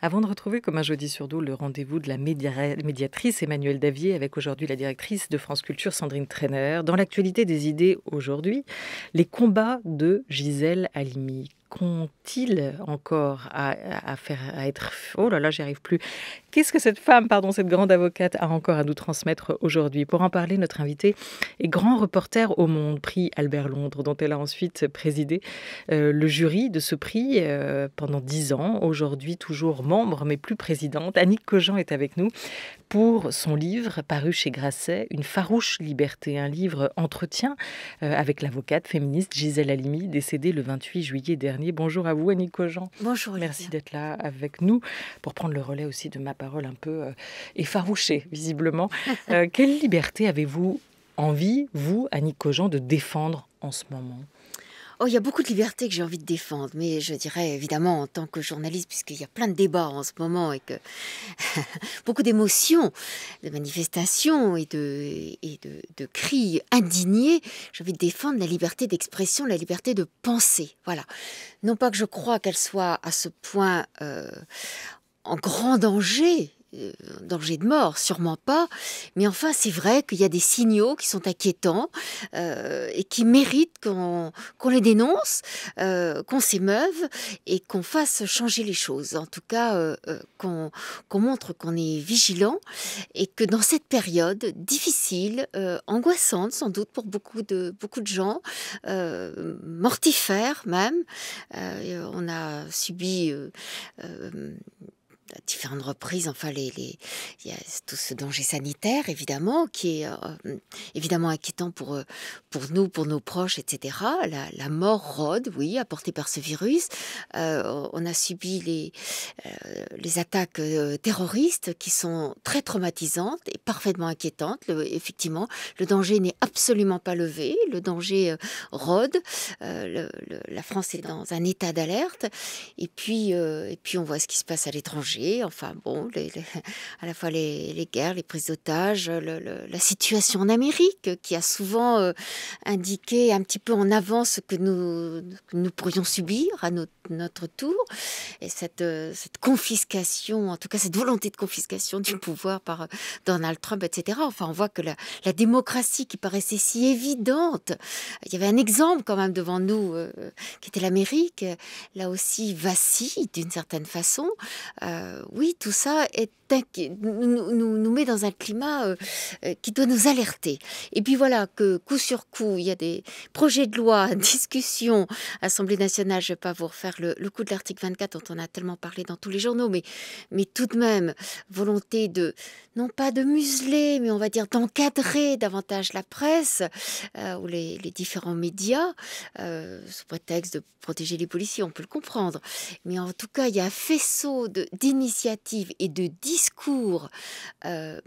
Avant de retrouver comme un jeudi sur deux le rendez-vous de la médiatrice Emmanuelle Davier avec aujourd'hui la directrice de France Culture Sandrine Trainer, dans l'actualité des idées aujourd'hui, les combats de Gisèle Halimi. Qu'ont-ils encore à faire, à être... Oh là là, j'y arrive plus. Qu'est-ce que cette femme, pardon, cette grande avocate a encore à nous transmettre aujourd'hui? Pour en parler, notre invité est grand reporter au Monde, prix Albert Londres, dont elle a ensuite présidé le jury de ce prix pendant 10 ans. Aujourd'hui, toujours membre, mais plus présidente. Annick Cogent est avec nous pour son livre paru chez Grasset, Une farouche liberté, un livre entretien avec l'avocate féministe Gisèle Halimi, décédée le 28 juillet dernier. Bonjour à vous, Annick Cogent. Bonjour, merci d'être là avec nous pour prendre le relais aussi de ma parole un peu effarouchée, visiblement. Quelle liberté avez-vous envie, vous, Annick Cogent, de défendre en ce moment? Oh, il y a beaucoup de libertés que j'ai envie de défendre, mais je dirais évidemment en tant que journaliste, puisqu'il y a plein de débats en ce moment et que beaucoup d'émotions, de manifestations et de cris indignés, j'ai envie de défendre la liberté d'expression, la liberté de penser. Voilà. Non pas que je crois qu'elle soit à ce point en grand danger de mort, sûrement pas, mais enfin c'est vrai qu'il y a des signaux qui sont inquiétants et qui méritent qu'on les dénonce, qu'on s'émeuve et qu'on fasse changer les choses. En tout cas, qu'on montre qu'on est vigilant et que dans cette période difficile, angoissante sans doute pour beaucoup de gens, mortifère même, on a subi à différentes reprises, enfin, il y a tout ce danger sanitaire, évidemment, qui est évidemment inquiétant pour nous, pour nos proches, etc. La mort rôde, oui, apportée par ce virus. On a subi les attaques terroristes qui sont très traumatisantes et parfaitement inquiétantes. Effectivement, le danger n'est absolument pas levé, le danger rôde. La France est dans un état d'alerte. Et puis, on voit ce qui se passe à l'étranger. Enfin bon, à la fois les guerres, les prises d'otages, la situation en Amérique qui a souvent indiqué un petit peu en avance ce que nous pourrions subir à notre tour. Et cette confiscation, en tout cas cette volonté de confiscation du pouvoir par Donald Trump, etc. Enfin, on voit que la démocratie qui paraissait si évidente, il y avait un exemple quand même devant nous qui était l'Amérique, là aussi vacille d'une certaine façon. Oui, tout ça nous met dans un climat qui doit nous alerter. Et puis voilà que coup sur coup, il y a des projets de loi, discussions, Assemblée nationale, je ne vais pas vous refaire le coup de l'article 24 dont on a tellement parlé dans tous les journaux, mais tout de même, volonté non pas de museler, mais on va dire d'encadrer davantage la presse ou les différents médias, sous prétexte de protéger les policiers, on peut le comprendre. Mais en tout cas, il y a un faisceau d'initiatives et de discours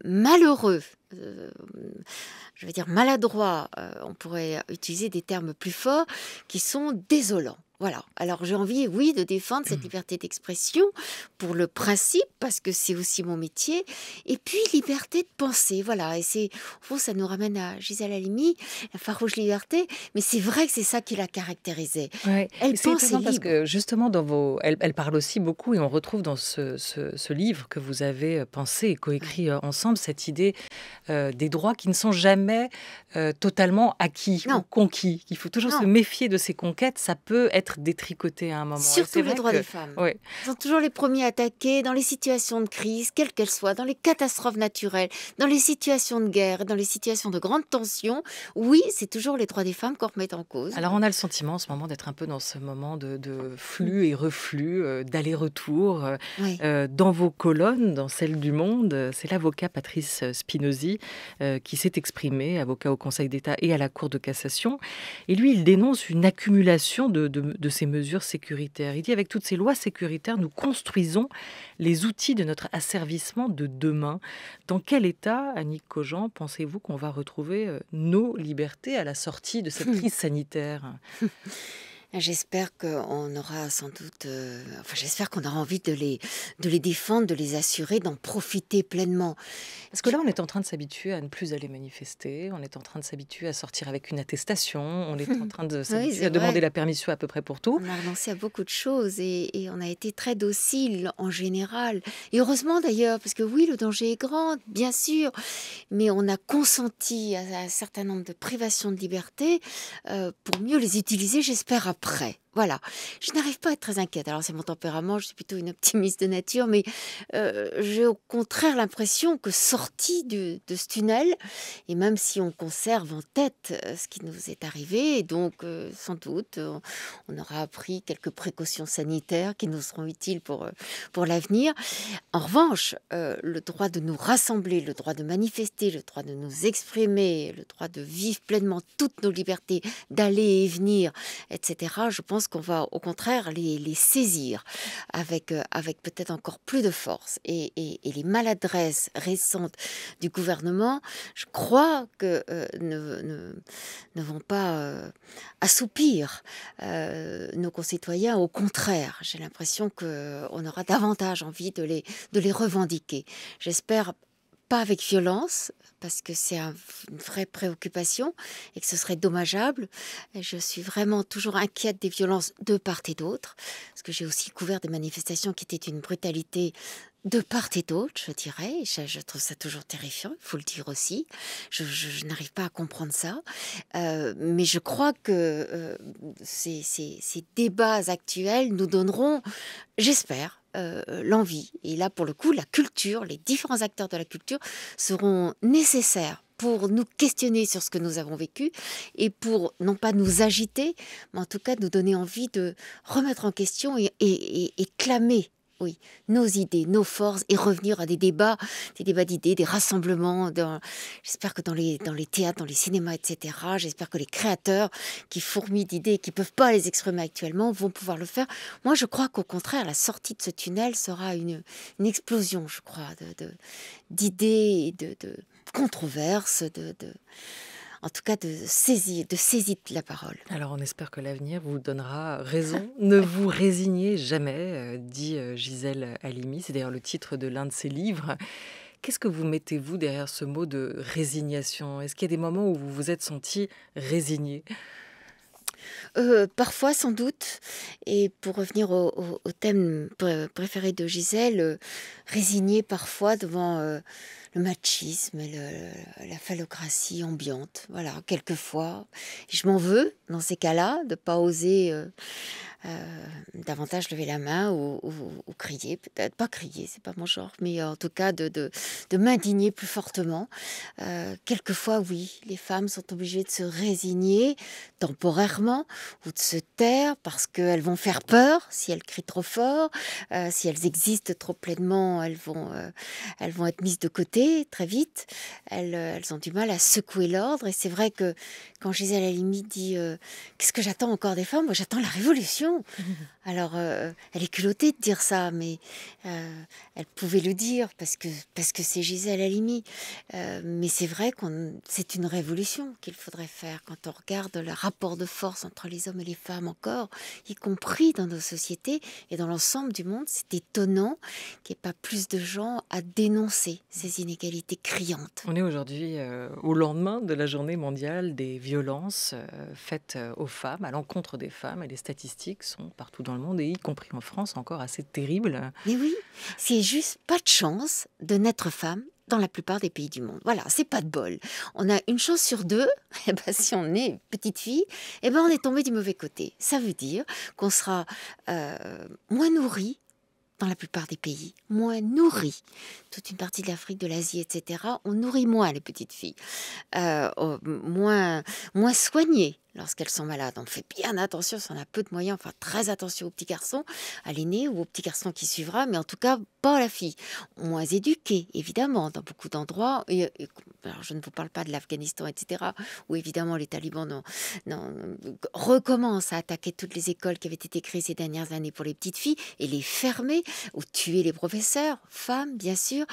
malheureux, je veux dire maladroits, on pourrait utiliser des termes plus forts, qui sont désolants. Voilà. Alors j'ai envie, oui, de défendre cette liberté d'expression pour le principe, parce que c'est aussi mon métier, et puis liberté de penser. Voilà. Et au fond, ça nous ramène à Gisèle Halimi, la farouche liberté, mais c'est vrai que c'est ça qui la caractérisait. Ouais. Elle C'est pensait étonnant parce libre. que justement, elle parle aussi beaucoup et on retrouve dans ce livre que vous avez pensé et coécrit ensemble cette idée des droits qui ne sont jamais totalement acquis ou Non, conquis. Il faut toujours se non. méfier de ces conquêtes, ça peut être détricoté à un moment. Surtout les droits des femmes. Ouais. Ils sont toujours les premiers attaqués dans les situations de crise, quelles qu'elles soient, dans les catastrophes naturelles, dans les situations de guerre, dans les situations de grande tension. Oui, c'est toujours les droits des femmes qu'on remet en cause. Alors on a le sentiment en ce moment d'être un peu dans ce moment de flux et reflux, d'aller-retour. Oui. Dans vos colonnes, dans celle du Monde, c'est l'avocat Patrice Spinozzi qui s'est exprimé, avocat au Conseil d'État et à la Cour de cassation. Et lui, il dénonce une accumulation de ces mesures sécuritaires. Il dit, avec toutes ces lois sécuritaires, nous construisons les outils de notre asservissement de demain. Dans quel état, Annick Cogent, pensez-vous qu'on va retrouver nos libertés à la sortie de cette crise sanitaire? J'espère qu'on aura sans doute, enfin j'espère qu'on aura envie de les défendre, de les assurer, d'en profiter pleinement. Parce que là, on est en train de s'habituer à ne plus aller manifester, on est en train de s'habituer à sortir avec une attestation, on est en train de Oui, s'habituer c'est à demander vrai. la permission à peu près pour tout. On a renoncé à beaucoup de choses et on a été très docile en général. Et heureusement d'ailleurs, parce que oui, le danger est grand, bien sûr, mais on a consenti à un certain nombre de privations de liberté pour mieux les utiliser, j'espère, après. Voilà. Je n'arrive pas à être très inquiète. Alors, c'est mon tempérament, je suis plutôt une optimiste de nature, mais j'ai au contraire l'impression que sorti de ce tunnel, et même si on conserve en tête ce qui nous est arrivé, et donc sans doute on aura appris quelques précautions sanitaires qui nous seront utiles pour l'avenir. En revanche, le droit de nous rassembler, le droit de manifester, le droit de nous exprimer, le droit de vivre pleinement toutes nos libertés, d'aller et venir, etc., je pense qu'on va au contraire les saisir avec peut-être encore plus de force. Et les maladresses récentes du gouvernement, je crois que ne vont pas assoupir nos concitoyens. Au contraire, j'ai l'impression qu'on aura davantage envie de les revendiquer. J'espère pas avec violence, parce que c'est une vraie préoccupation et que ce serait dommageable. Et je suis vraiment toujours inquiète des violences de part et d'autre, parce que j'ai aussi couvert des manifestations qui étaient une brutalité de part et d'autre, je dirais. Je trouve ça toujours terrifiant, il faut le dire aussi. Je n'arrive pas à comprendre ça. Mais je crois que ces débats actuels nous donneront, j'espère, l'envie. Et là, pour le coup, la culture, les différents acteurs de la culture seront nécessaires pour nous questionner sur ce que nous avons vécu et pour, non pas nous agiter, mais en tout cas nous donner envie de remettre en question et clamer, oui, nos idées, nos forces, et revenir à des débats d'idées, des rassemblements. J'espère que dans les théâtres, dans les cinémas, etc., j'espère que les créateurs qui fourmillent d'idées et qui ne peuvent pas les exprimer actuellement vont pouvoir le faire. Moi, je crois qu'au contraire, la sortie de ce tunnel sera une explosion, je crois, d'idées, de controverses, en tout cas de saisie de la parole. Alors on espère que l'avenir vous donnera raison. Ne vous résignez jamais, dit Gisèle Halimi. C'est d'ailleurs le titre de l'un de ses livres. Qu'est-ce que vous mettez-vous derrière ce mot de résignation? Est-ce qu'il y a des moments où vous vous êtes senti résigné? Parfois, sans doute. Et pour revenir au thème préféré de Gisèle, résignée parfois devant le machisme et la phallocratie ambiante. Voilà, quelquefois. Je m'en veux, dans ces cas-là, de ne pas oser davantage lever la main ou crier. Peut-être pas crier, c'est pas mon genre, mais en tout cas de m'indigner plus fortement. Quelquefois, oui, les femmes sont obligées de se résigner temporairement ou de se taire parce qu'elles vont faire peur si elles crient trop fort, si elles existent trop pleinement, elles vont être mises de côté très vite. Elles ont du mal à secouer l'ordre. Et c'est vrai que quand Gisèle Halimi dit qu'est-ce que j'attends encore des femmes? Moi, j'attends la révolution. Alors, elle est culottée de dire ça, mais elle pouvait le dire parce que c'est Gisèle Halimi. Mais c'est vrai c'est une révolution qu'il faudrait faire quand on regarde le rapport de force entre les hommes et les femmes encore, y compris dans nos sociétés et dans l'ensemble du monde. C'est étonnant qu'il n'y ait pas plus de gens à dénoncer ces inégalités criantes. On est aujourd'hui au lendemain de la journée mondiale des violences faites aux femmes, à l'encontre des femmes, et les statistiques sont partout dans le monde, et y compris en France, encore assez terribles. Mais oui, c'est juste pas de chance de naître femme dans la plupart des pays du monde. Voilà, c'est pas de bol. On a une chance sur deux, et ben, si on est petite fille, et ben, on est tombé du mauvais côté. Ça veut dire qu'on sera moins nourri dans la plupart des pays, moins nourri. Toute une partie de l'Afrique, de l'Asie, etc., on nourrit moins les petites filles, moins soignées lorsqu'elles sont malades. On fait bien attention si on a peu de moyens, enfin très attention aux petits garçons, à l'aîné ou au petit garçon qui suivra, mais en tout cas pas à la fille. Moins éduquée, évidemment, dans beaucoup d'endroits. Alors, je ne vous parle pas de l'Afghanistan, etc., où évidemment les talibans recommencent à attaquer toutes les écoles qui avaient été créées ces dernières années pour les petites filles et les fermer ou tuer les professeurs, femmes bien sûr,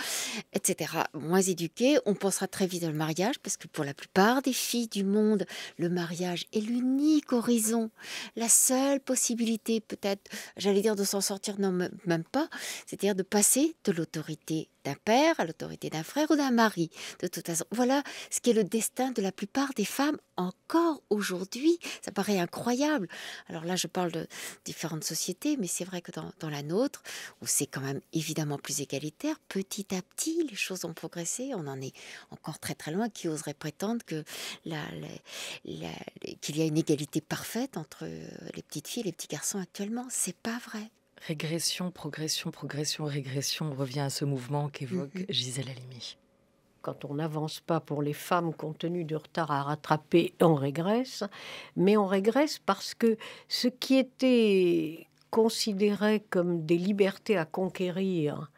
etc. Moins éduquées, on pensera très vite au mariage, parce que pour la plupart des filles du monde, le mariage est l'unique horizon, la seule possibilité peut-être, j'allais dire de s'en sortir, non même pas, c'est-à-dire de passer de l'autorité d'un père à l'autorité d'un frère ou d'un mari. De toute façon, voilà ce qui est le destin de la plupart des femmes encore aujourd'hui. Ça paraît incroyable. Alors là, je parle de différentes sociétés, mais c'est vrai que dans la nôtre, où c'est quand même évidemment plus égalitaire, petit à petit, les choses ont progressé. On en est encore très très loin. Qui oserait prétendre que qu'il y a une égalité parfaite entre les petites filles et les petits garçons actuellement? C'est pas vrai. Régression, progression, progression, régression, on revient à ce mouvement qu'évoque Mhm. Gisèle Halimi. Quand on n'avance pas pour les femmes, compte tenu du retard à rattraper, on régresse. Mais on régresse parce que ce qui était considéré comme des libertés à conquérir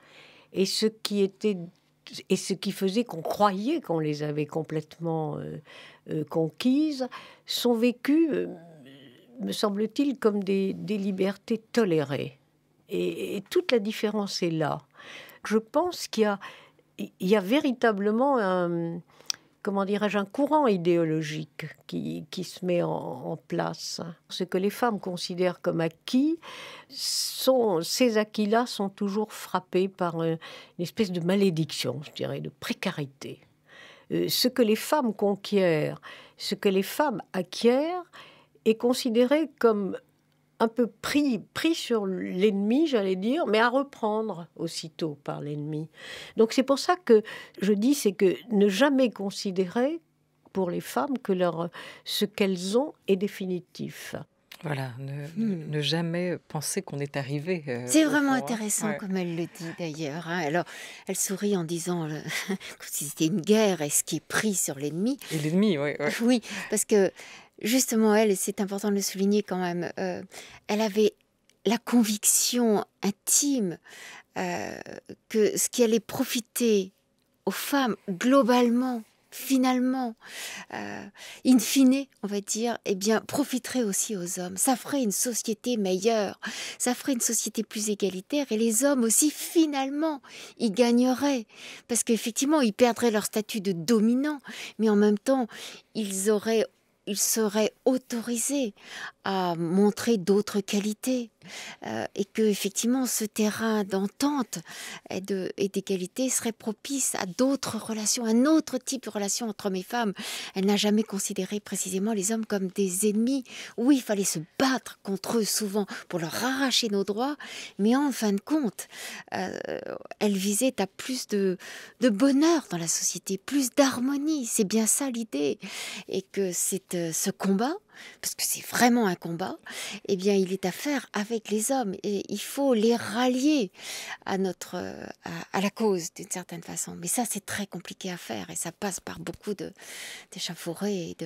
et ce qui faisait qu'on croyait qu'on les avait complètement conquises sont vécues, me semble-t-il, comme des libertés tolérées. Et toute la différence est là. Je pense qu'il y a véritablement comment dirais-je, un courant idéologique qui se met en place. Ce que les femmes considèrent comme acquis, ces acquis-là sont toujours frappés par une espèce de malédiction, je dirais, de précarité. Ce que les femmes conquièrent, ce que les femmes acquièrent, est considéré comme un peu pris sur l'ennemi, j'allais dire, mais à reprendre aussitôt par l'ennemi. Donc c'est pour ça que je dis, c'est que ne jamais considérer pour les femmes que ce qu'elles ont est définitif. Voilà, ne jamais penser qu'on est arrivé. C'est au vraiment fond, hein. intéressant Ouais. comme elle le dit d'ailleurs, hein. Alors, elle sourit en disant comme si c'était une guerre et ce qui est pris sur l'ennemi. Et l'ennemi, oui. Ouais. Oui, parce que justement, elle, et c'est important de le souligner quand même, elle avait la conviction intime euh, que ce qui allait profiter aux femmes globalement, finalement, in fine, on va dire, eh bien, profiterait aussi aux hommes. Ça ferait une société meilleure, ça ferait une société plus égalitaire, et les hommes aussi, finalement, y gagneraient. Parce qu'effectivement, ils perdraient leur statut de dominant, mais en même temps, ils seraient autorisés à montrer d'autres qualités. Et que effectivement ce terrain d'entente et d'égalité serait propice à d'autres relations, un autre type de relation entre hommes et femmes. Elle n'a jamais considéré précisément les hommes comme des ennemis. Oui, il fallait se battre contre eux souvent pour leur arracher nos droits, mais en fin de compte, elle visait à plus de bonheur dans la société, plus d'harmonie. C'est bien ça l'idée. Et que c'est ce combat, parce que c'est vraiment un combat, eh bien, il est à faire avec les hommes et il faut les rallier à à la cause d'une certaine façon. Mais ça, c'est très compliqué à faire et ça passe par beaucoup d'échauffourées et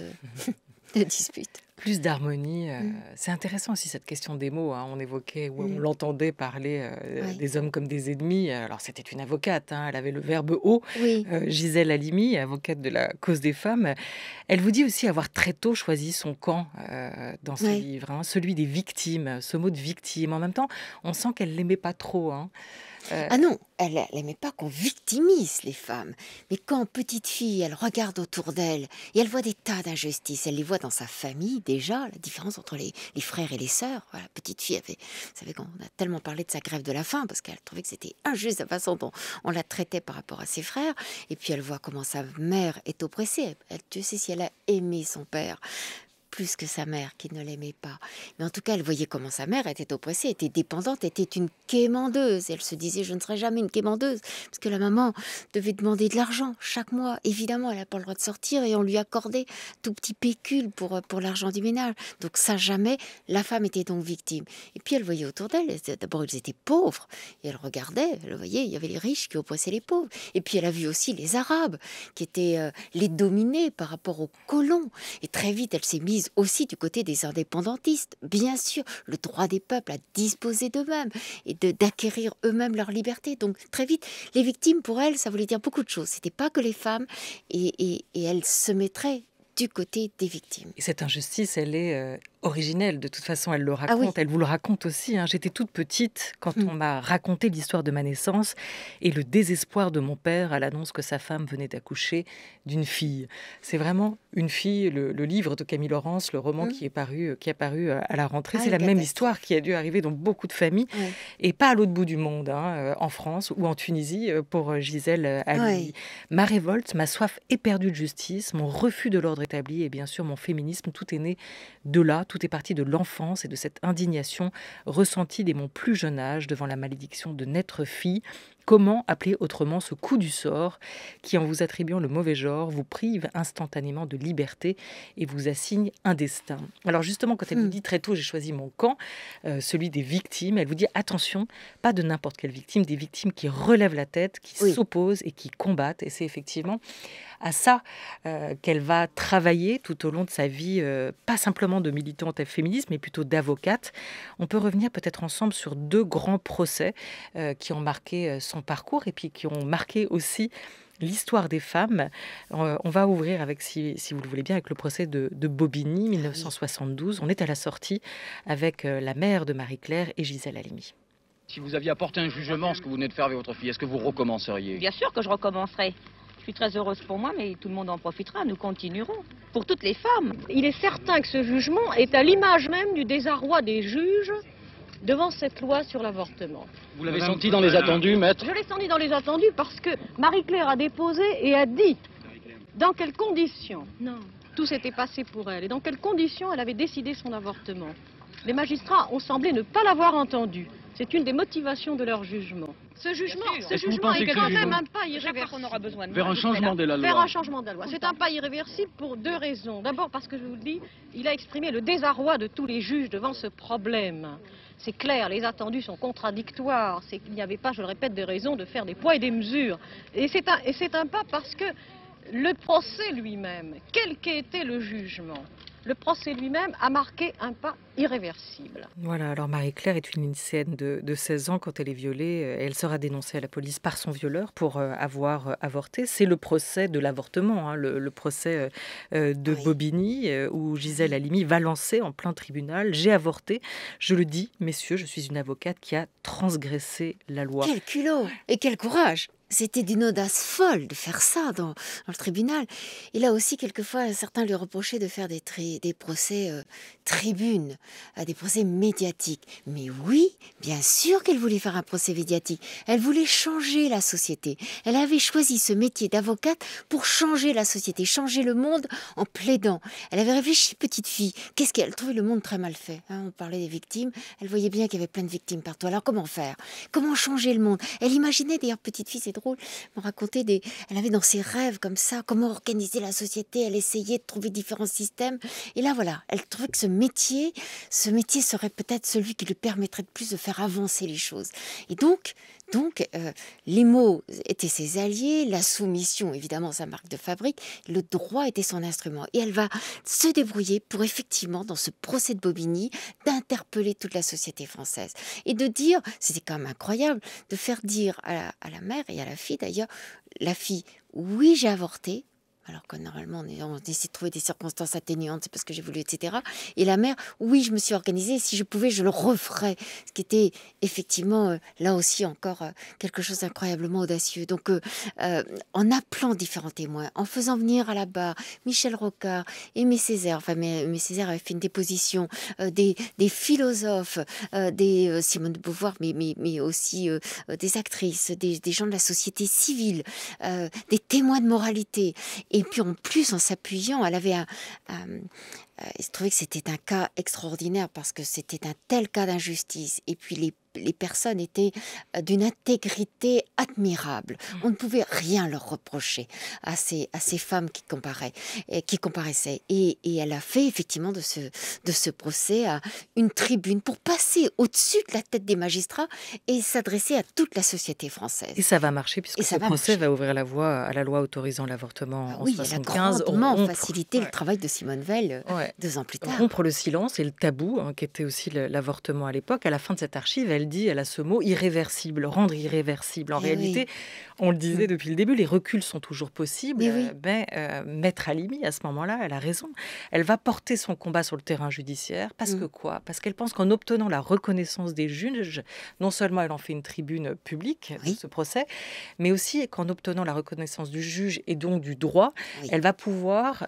de disputes. Plus d'harmonie. Mm. C'est intéressant aussi cette question des mots, hein. On évoquait, ou on Mm. l'entendait parler Oui. des hommes comme des ennemis. Alors c'était une avocate, hein, elle avait le verbe haut. Oui. Gisèle Halimi, avocate de la cause des femmes. Elle vous dit aussi avoir très tôt choisi son camp dans ce Oui. livre, hein, celui des victimes, ce mot de victime. En même temps, on sent qu'elle l'aimait pas trop, hein. Ah non, elle n'aimait pas qu'on victimise les femmes. Mais quand, petite fille, elle regarde autour d'elle et elle voit des tas d'injustices, elle les voit dans sa famille déjà, la différence entre les frères et les sœurs. Voilà, petite fille, vous savez qu'on a tellement parlé de sa grève de la faim parce qu'elle trouvait que c'était injuste la façon dont on la traitait par rapport à ses frères. Et puis elle voit comment sa mère est oppressée. Dieu sait si elle a aimé son père plus que sa mère qui ne l'aimait pas. Mais en tout cas, elle voyait comment sa mère était oppressée, était dépendante, était une quémandeuse. Et elle se disait, je ne serai jamais une quémandeuse, parce que la maman devait demander de l'argent chaque mois. Évidemment, elle n'a pas le droit de sortir et on lui accordait tout petit pécule pour l'argent du ménage. Donc ça, jamais, la femme était donc victime. Et puis elle voyait autour d'elle, d'abord ils étaient pauvres, et elle regardait, elle voyait, il y avait les riches qui oppressaient les pauvres. Et puis elle a vu aussi les Arabes, qui étaient les dominés par rapport aux colons. Et très vite, elle s'est mise aussi du côté des indépendantistes. Bien sûr, le droit des peuples à disposer d'eux-mêmes et d'acquérir eux-mêmes leur liberté. Donc très vite, les victimes, pour elle, ça voulait dire beaucoup de choses. C'était pas que les femmes, et elle se mettrait du côté des victimes. Et cette injustice, elle est originelle. De toute façon, elle le Ah oui. raconte, elle vous le raconte aussi, hein. J'étais toute petite quand on m'a raconté l'histoire de ma naissance et le désespoir de mon père à l'annonce que sa femme venait d'accoucher d'une fille. C'est vraiment une fille, le livre de Camille Laurence, le roman Mmh. qui est paru à la rentrée. Ah, C'est une la même catastrophe. histoire qui a dû arriver dans beaucoup de familles Ouais. et pas à l'autre bout du monde, hein, en France ou en Tunisie pour Gisèle Halimi. Ouais. Ma révolte, ma soif éperdue de justice, mon refus de l'ordre établi et bien sûr mon féminisme, tout est né de là, tout est parti de l'enfance et de cette indignation ressentie dès mon plus jeune âge devant la malédiction de naître fille. Comment appeler autrement ce coup du sort qui, en vous attribuant le mauvais genre, vous prive instantanément de liberté et vous assigne un destin? Alors justement, quand elle vous dit très tôt, j'ai choisi mon camp, celui des victimes, elle vous dit attention, pas de n'importe quelle victime, des victimes qui relèvent la tête, qui Oui. s'opposent et qui combattent. Et c'est effectivement à ça qu'elle va travailler tout au long de sa vie, pas simplement de militante féministe, mais plutôt d'avocate. On peut revenir peut-être ensemble sur 2 grands procès qui ont marqué son parcours et puis qui ont marqué aussi l'histoire des femmes. On va ouvrir avec, si vous le voulez bien, avec le procès de Bobigny, 1972. On est à la sortie avec la mère de Marie-Claire et Gisèle Halimi. Si vous aviez apporté un jugement, ce que vous venez de faire avec votre fille, est-ce que vous recommenceriez? Bien sûr que je recommencerai. Je suis très heureuse pour moi, mais tout le monde en profitera. Nous continuerons. Pour toutes les femmes. Il est certain que ce jugement est à l'image même du désarroi des juges devant cette loi sur l'avortement. Vous l'avez senti dans les attendus, maître? Je l'ai senti dans les attendus parce que Marie-Claire a déposé et a dit dans quelles conditions tout s'était passé pour elle et dans quelles conditions elle avait décidé son avortement. Les magistrats ont semblé ne pas l'avoir entendu. C'est une des motivations de leur jugement. Ce jugement, sûr. ce Est-ce que vous jugement pensez est que quand ce même jugement- un pas Chaque fois irréversible. qu'on aura besoin de Vers moi, un je serai changement là. de la Faire loi. un changement de la loi. C'est un pas irréversible pour 2 raisons. D'abord parce que je vous le dis, il a exprimé le désarroi de tous les juges devant ce problème. C'est clair, les attendus sont contradictoires. C'est qu'il n'y avait pas, je le répète, de raison de faire des poids et des mesures. Et c'est un pas parce que le procès lui-même, quel qu'ait été le jugement, le procès lui-même a marqué un pas irréversible. Voilà, alors Marie-Claire est une lycéenne de 16 ans quand elle est violée. Elle sera dénoncée à la police par son violeur pour avoir avorté. C'est le procès de l'avortement, hein, le procès de Oui. Bobigny, où Gisèle Halimi va lancer en plein tribunal. J'ai avorté. Je le dis, messieurs, je suis une avocate qui a transgressé la loi. Quel culot et quel courage! C'était d'une audace folle de faire ça dans le tribunal. Et là aussi, quelquefois, certains lui reprochaient de faire des procès tribunes, des procès médiatiques. Mais oui, bien sûr qu'elle voulait faire un procès médiatique. Elle voulait changer la société. Elle avait choisi ce métier d'avocate pour changer la société, changer le monde en plaidant. Elle avait réfléchi, petite fille. Qu'est-ce qu'elle trouvait le monde très mal fait, hein. On parlait des victimes. Elle voyait bien qu'il y avait plein de victimes partout. Alors comment faire? Comment changer le monde? Elle imaginait, d'ailleurs, petite fille, c'est drôle, me racontait elle avait dans ses rêves comme ça, comment organiser la société. Elle essayait de trouver différents systèmes. Et là, voilà, elle trouvait que ce métier serait peut-être celui qui lui permettrait de plus de faire avancer les choses. Et donc, les mots étaient ses alliés, la soumission, évidemment, sa marque de fabrique, le droit était son instrument. Et elle va se débrouiller pour effectivement, dans ce procès de Bobigny, d'interpeller toute la société française. Et de dire, c'était quand même incroyable, de faire dire à la mère et à la fille d'ailleurs, la fille, oui, j'ai avorté, alors que normalement on essaie de trouver des circonstances atténuantes, c'est parce que j'ai voulu, etc. Et la mère, oui, je me suis organisée, si je pouvais, je le referais. Ce qui était effectivement, là aussi encore, quelque chose d'incroyablement audacieux. Donc, en appelant différents témoins, en faisant venir à la barre Michel Rocard, Aimé Césaire, enfin, Aimé Césaire avait fait une déposition, des philosophes, des Simone de Beauvoir, mais aussi des actrices, des gens de la société civile, des témoins de moralité. Et puis en plus, en s'appuyant, elle avait je trouvais que c'était un cas extraordinaire parce que c'était un tel cas d'injustice. Et puis les personnes étaient d'une intégrité admirable. On ne pouvait rien leur reprocher à ces femmes qui comparaissaient. Et elle a fait effectivement de ce procès une tribune pour passer au-dessus de la tête des magistrats et s'adresser à toute la société française. Et ça va marcher puisque Et ça ce va procès marcher. va ouvrir la voie à la loi autorisant l'avortement en Oui, elle a 75. grandement rompre- facilité ouais, le travail de Simone Veil ouais. 2 ans plus tard. Rompre le silence et le tabou, hein, qui était aussi l'avortement à l'époque. À la fin de cette archive, elle dit, elle a ce mot irréversible, rendre irréversible. En Eh oui. réalité, on le disait depuis le début, les reculs sont toujours possibles, Mais oui. mais Maître Halimi, à ce moment-là, elle a raison. Elle va porter son combat sur le terrain judiciaire parce que quoi? Parce qu'elle pense qu'en obtenant la reconnaissance des juges, non seulement elle en fait une tribune publique de Oui. ce procès, mais aussi qu'en obtenant la reconnaissance du juge et donc du droit, Oui. elle va pouvoir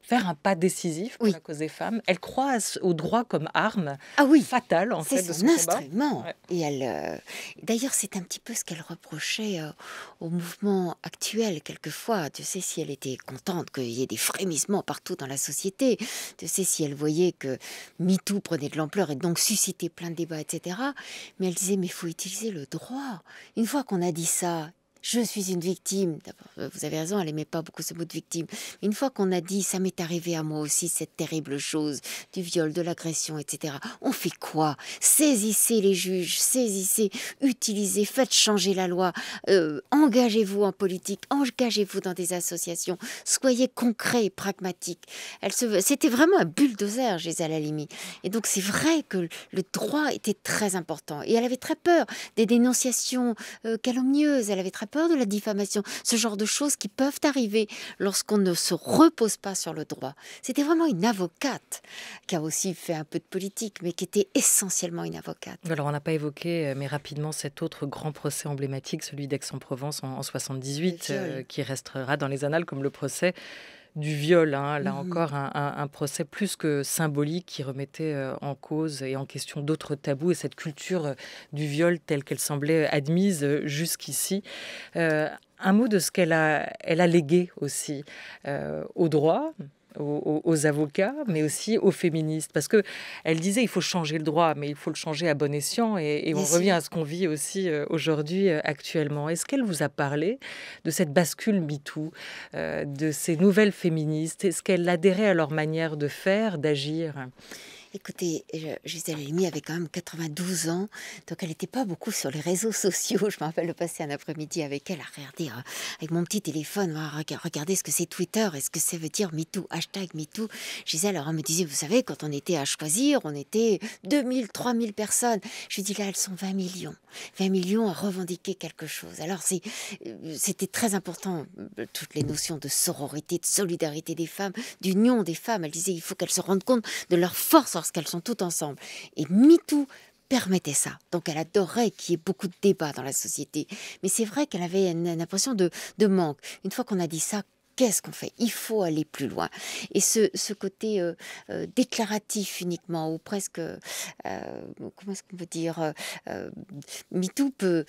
faire un pas décisif pour Oui. la cause des femmes. Elle croit au droit comme arme Ah oui. fatale, en C'est fait, de son son combat. instrument. Ouais. Et d'ailleurs, c'est un petit peu ce qu'elle reprochait au mouvement actuel, quelquefois. Tu sais, si elle était contente qu'il y ait des frémissements partout dans la société, tu sais, si elle voyait que MeToo prenait de l'ampleur et donc suscitait plein de débats, etc. Mais elle disait, mais il faut utiliser le droit. Une fois qu'on a dit ça, je suis une victime. D'abord, vous avez raison, elle n'aimait pas beaucoup ce mot de victime. Mais une fois qu'on a dit, ça m'est arrivé à moi aussi, cette terrible chose, du viol, de l'agression, etc. On fait quoi? Saisissez les juges, saisissez, utilisez, faites changer la loi, engagez-vous en politique, engagez-vous dans des associations, soyez concrets et pragmatiques. C'était vraiment un bulldozer, Gisèle Halimi. Et donc c'est vrai que le droit était très important. Et elle avait très peur des dénonciations calomnieuses, elle avait très peur de la diffamation, ce genre de choses qui peuvent arriver lorsqu'on ne se repose pas sur le droit. C'était vraiment une avocate qui a aussi fait un peu de politique, mais qui était essentiellement une avocate. Alors, on n'a pas évoqué, mais rapidement, cet autre grand procès emblématique, celui d'Aix-en-Provence en 78, Le viol. qui restera dans les annales comme le procès du viol. Là encore, un procès plus que symbolique qui remettait en cause et en question d'autres tabous et cette culture du viol telle qu'elle semblait admise jusqu'ici. Un mot de ce elle a légué aussi au droit, aux avocats, mais aussi aux féministes. Parce que elle disait il faut changer le droit, mais il faut le changer à bon escient. Et on Bien revient sûr. à ce qu'on vit aussi aujourd'hui, actuellement. Est-ce qu'elle vous a parlé de cette bascule MeToo, de ces nouvelles féministes? Est-ce qu'elle adhérait à leur manière de faire, d'agir? Écoutez, Gisèle Halimi avait quand même 92 ans, donc elle n'était pas beaucoup sur les réseaux sociaux. Je me rappelle de passer un après-midi avec elle à regarder avec mon petit téléphone, à regarder ce que c'est Twitter et ce que ça veut dire MeToo, hashtag MeToo. Gisèle alors, elle me disait, vous savez, quand on était à choisir, on était 2000, 3000 personnes. Je lui dis, là, elles sont 20 millions. 20 millions à revendiquer quelque chose. Alors, c'était très important, toutes les notions de sororité, de solidarité des femmes, d'union des femmes. Elle disait, il faut qu'elles se rendent compte de leur force lorsqu'elles sont toutes ensemble. Et MeToo permettait ça. Donc elle adorait qu'il y ait beaucoup de débats dans la société. Mais c'est vrai qu'elle avait une impression de manque. Une fois qu'on a dit ça, qu'est-ce qu'on fait? Il faut aller plus loin. Et ce côté déclaratif uniquement, ou presque, comment est-ce qu'on peut dire, MeToo peut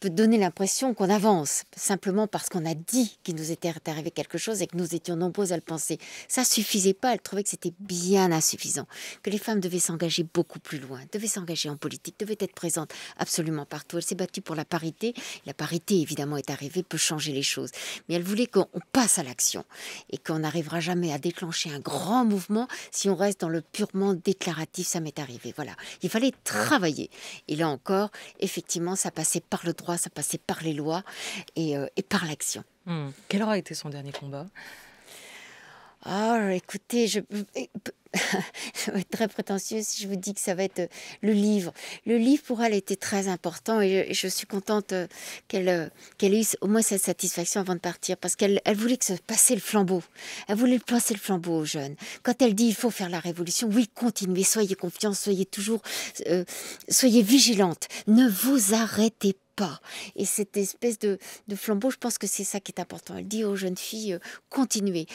donner l'impression qu'on avance, simplement parce qu'on a dit qu'il nous était arrivé quelque chose et que nous étions nombreux à le penser. Ça suffisait pas, elle trouvait que c'était bien insuffisant, que les femmes devaient s'engager beaucoup plus loin, devaient s'engager en politique, devaient être présentes absolument partout. Elle s'est battue pour la parité. La parité, évidemment, est arrivée, peut changer les choses. Mais elle voulait qu'on passe à l'action et qu'on n'arrivera jamais à déclencher un grand mouvement si on reste dans le purement déclaratif, ça m'est arrivé. Voilà, il fallait travailler. Et là encore, effectivement, ça passait par le droit, ça passait par les lois et par l'action. Quel aura été son dernier combat? Écoutez, je vais être très prétentieuse si je vous dis que ça va être le livre. Le livre, pour elle, était très important et je suis contente qu'elle ait eu au moins cette satisfaction avant de partir, parce qu'elle voulait que se passer le flambeau. Elle voulait passer le flambeau aux jeunes. Quand elle dit il faut faire la révolution, oui, continuez, soyez confiants, soyez toujours, soyez vigilantes, ne vous arrêtez pas. Et cette espèce de flambeau, je pense que c'est ça qui est important. Elle dit aux jeunes filles, continuez,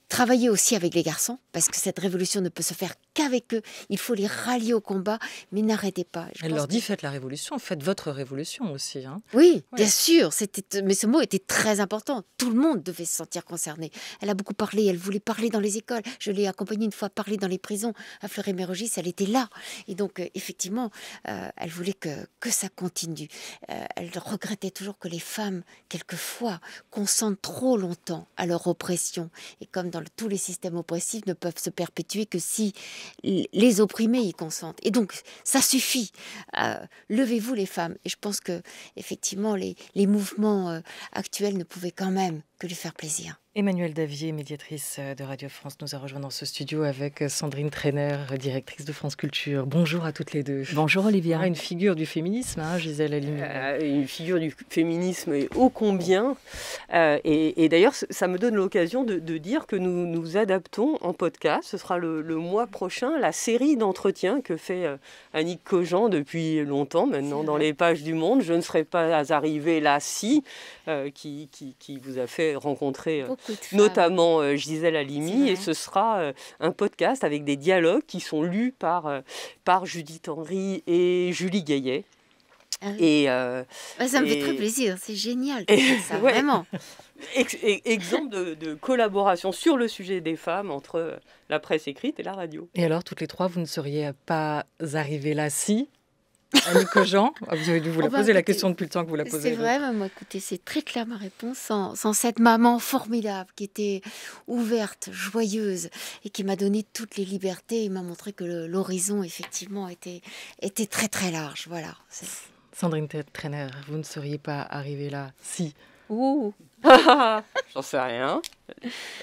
travailler aussi avec les garçons, parce que cette révolution ne peut se faire qu'avec eux. Il faut les rallier au combat, mais n'arrêtez pas. Elle leur dit faites la révolution, faites votre révolution aussi. Oui, Ouais. bien sûr, mais ce mot était très important. Tout le monde devait se sentir concerné. Elle a beaucoup parlé, elle voulait parler dans les écoles. Je l'ai accompagnée une fois parler dans les prisons. À Fleury-Mérogis, elle était là. Et donc, effectivement, elle voulait que ça continue. Elle regrettait toujours que les femmes, quelquefois, consentent trop longtemps à leur oppression. Et comme dans tous les systèmes oppressifs, ne peuvent se perpétuer que si les opprimés y consentent. Et donc, ça suffit. Levez-vous les femmes. Et je pense que effectivement, les mouvements actuels ne pouvaient quand même que lui faire plaisir. Emmanuelle Davier, médiatrice de Radio France, nous a rejoint dans ce studio avec Sandrine Trainer, directrice de France Culture. Bonjour à toutes les deux. Bonjour Olivia. Une figure du féminisme, Gisèle Halimi. Une figure du féminisme et ô combien. Et d'ailleurs, ça me donne l'occasion de dire que nous adaptons en podcast, ce sera le mois prochain, la série d'entretiens que fait Annick Cogent depuis longtemps maintenant dans les pages du Monde. Je ne serais pas arrivée là si, qui vous a fait rencontrer notamment Gisèle Halimi, et ce sera un podcast avec des dialogues qui sont lus par Judith Henry et Julie Gaillet. Ah oui. Ça me fait très plaisir, c'est génial, ça, ouais. Vraiment. Exemple de collaboration sur le sujet des femmes entre la presse écrite et la radio. Et alors, toutes les trois, vous ne seriez pas arrivées là si Annick Cogent, vous avez dû vous la poser la question depuis le temps que vous la posez. C'est vrai, moi, écoutez, c'est très clair ma réponse. Sans cette maman formidable qui était ouverte, joyeuse et qui m'a donné toutes les libertés et m'a montré que l'horizon, effectivement, était très très large. Voilà. Sandrine Trainer, vous ne seriez pas arrivée là si J'en sais rien.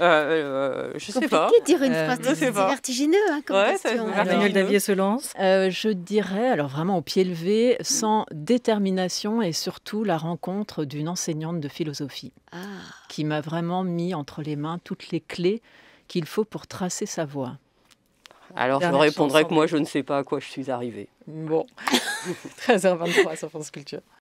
Je sais pas. Compliqué de dire une phrase, c'est vertigineux comme question. Emmanuelle Davier se lance. Je dirais, alors vraiment au pied levé, sans détermination et surtout la rencontre d'une enseignante de philosophie qui m'a vraiment mis entre les mains toutes les clés qu'il faut pour tracer sa voie. Alors je répondrai que moi je ne sais pas à quoi je suis arrivée. Bon, 13h23 sur France Culture.